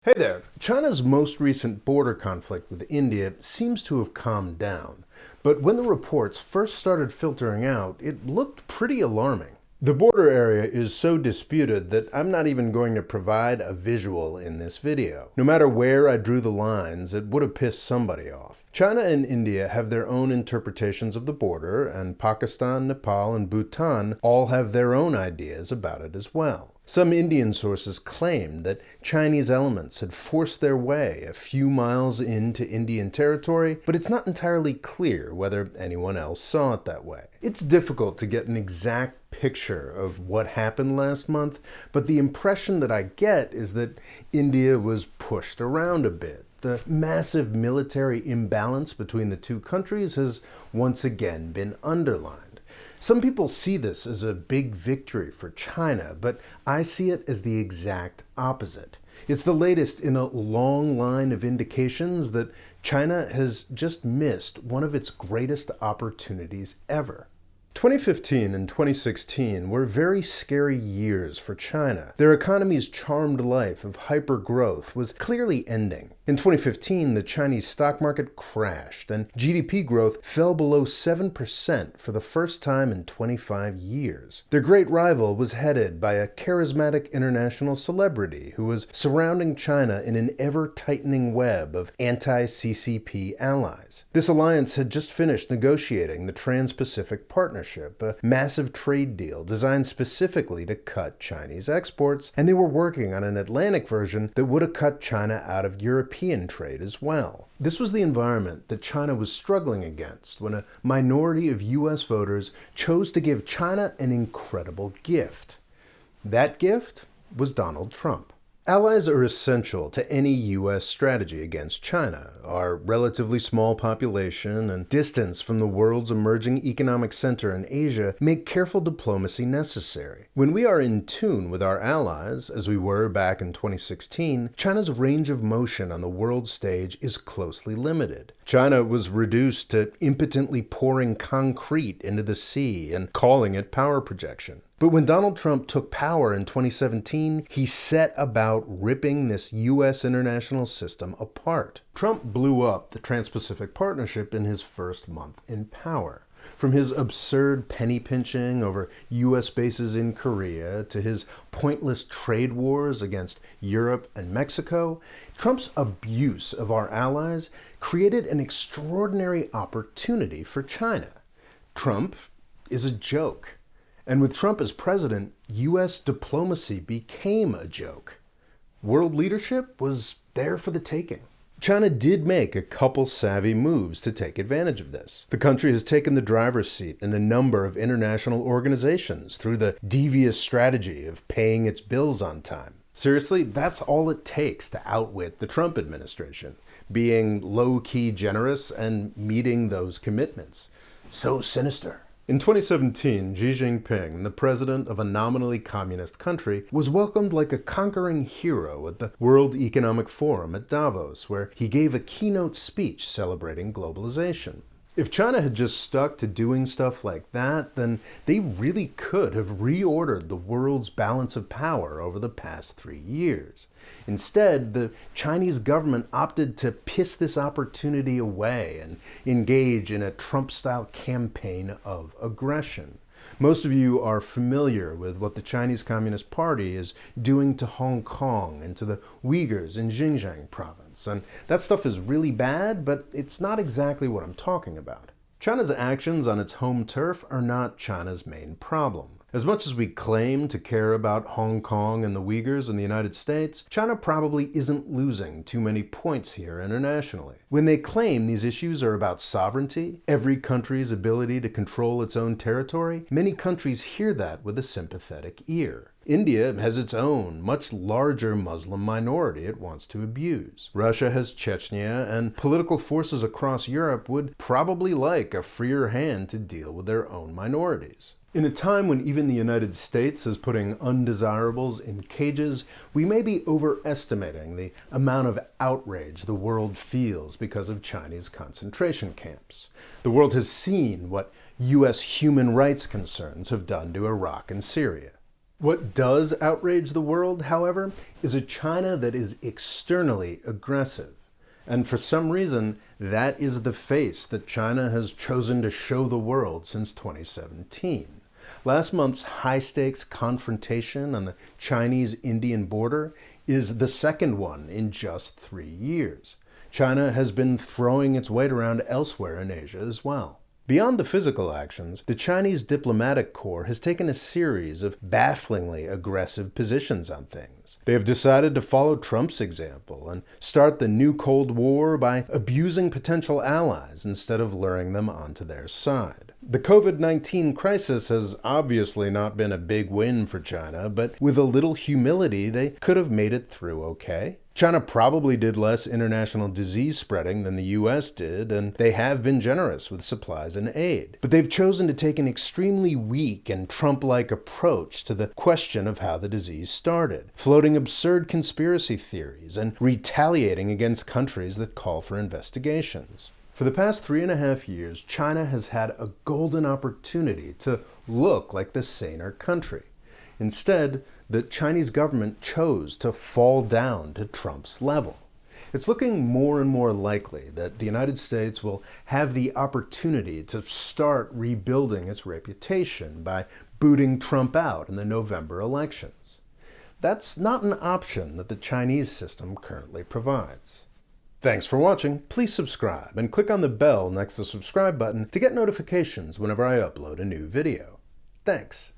Hey there. China's most recent border conflict with India seems to have calmed down. But when the reports first started filtering out, it looked pretty alarming. The border area is so disputed that I'm not even going to provide a visual in this video. No matter where I drew the lines, it would have pissed somebody off. China and India have their own interpretations of the border, and Pakistan, Nepal, and Bhutan all have their own ideas about it as well. Some Indian sources claimed that Chinese elements had forced their way a few miles into Indian territory, but it's not entirely clear whether anyone else saw it that way. It's difficult to get an exact picture of what happened last month, but the impression that I get is that India was pushed around a bit. The massive military imbalance between the two countries has once again been underlined. Some people see this as a big victory for China, but I see it as the exact opposite. It's the latest in a long line of indications that China has just missed one of its greatest opportunities ever. 2015 and 2016 were very scary years for China. Their economy's charmed life of hyper-growth was clearly ending. In 2015, the Chinese stock market crashed, and GDP growth fell below 7% for the first time in 25 years. Their great rival was headed by a charismatic international celebrity who was surrounding China in an ever-tightening web of anti-CCP allies. This alliance had just finished negotiating the Trans-Pacific Partnership, a massive trade deal designed specifically to cut Chinese exports, and they were working on an Atlantic version that would have cut China out of European trade as well. This was the environment that China was struggling against when a minority of US voters chose to give China an incredible gift. That gift was Donald Trump. Allies are essential to any U.S. strategy against China. Our relatively small population and distance from the world's emerging economic center in Asia make careful diplomacy necessary. When we are in tune with our allies, as we were back in 2016, China's range of motion on the world stage is closely limited. China was reduced to impotently pouring concrete into the sea and calling it power projection. But when Donald Trump took power in 2017, he set about ripping this U.S. international system apart. Trump blew up the Trans-Pacific Partnership in his first month in power. From his absurd penny pinching over U.S. bases in Korea to his pointless trade wars against Europe and Mexico, Trump's abuse of our allies created an extraordinary opportunity for China. Trump is a joke. And with Trump as president, U.S. diplomacy became a joke. World leadership was there for the taking. China did make a couple savvy moves to take advantage of this. The country has taken the driver's seat in a number of international organizations through the devious strategy of paying its bills on time. Seriously, that's all it takes to outwit the Trump administration, being low-key generous and meeting those commitments. So sinister. In 2017, Xi Jinping, the president of a nominally communist country, was welcomed like a conquering hero at the World Economic Forum at Davos, where he gave a keynote speech celebrating globalization. If China had just stuck to doing stuff like that, then they really could have reordered the world's balance of power over the past 3 years. Instead, the Chinese government opted to piss this opportunity away and engage in a Trump-style campaign of aggression. Most of you are familiar with what the Chinese Communist Party is doing to Hong Kong and to the Uyghurs in Xinjiang province. And that stuff is really bad, but it's not exactly what I'm talking about. China's actions on its home turf are not China's main problem. As much as we claim to care about Hong Kong and the Uyghurs in the United States, China probably isn't losing too many points here internationally. When they claim these issues are about sovereignty, every country's ability to control its own territory, many countries hear that with a sympathetic ear. India has its own, much larger Muslim minority it wants to abuse. Russia has Chechnya, and political forces across Europe would probably like a freer hand to deal with their own minorities. In a time when even the United States is putting undesirables in cages, we may be overestimating the amount of outrage the world feels because of Chinese concentration camps. The world has seen what U.S. human rights concerns have done to Iraq and Syria. What does outrage the world, however, is a China that is externally aggressive. And for some reason, that is the face that China has chosen to show the world since 2017. Last month's high-stakes confrontation on the Chinese-Indian border is the second one in just 3 years. China has been throwing its weight around elsewhere in Asia as well. Beyond the physical actions, the Chinese diplomatic corps has taken a series of bafflingly aggressive positions on things. They have decided to follow Trump's example and start the new Cold War by abusing potential allies instead of luring them onto their side. The COVID-19 crisis has obviously not been a big win for China, but with a little humility, they could have made it through okay. China probably did less international disease spreading than the US did, and they have been generous with supplies and aid. But they've chosen to take an extremely weak and Trump-like approach to the question of how the disease started, floating absurd conspiracy theories and retaliating against countries that call for investigations. For the past 3.5 years, China has had a golden opportunity to look like the saner country. Instead, the Chinese government chose to fall down to Trump's level. It's looking more and more likely that the United States will have the opportunity to start rebuilding its reputation by booting Trump out in the November elections. That's not an option that the Chinese system currently provides. Thanks for watching. Please subscribe and click on the bell next to the subscribe button to get notifications whenever I upload a new video. Thanks.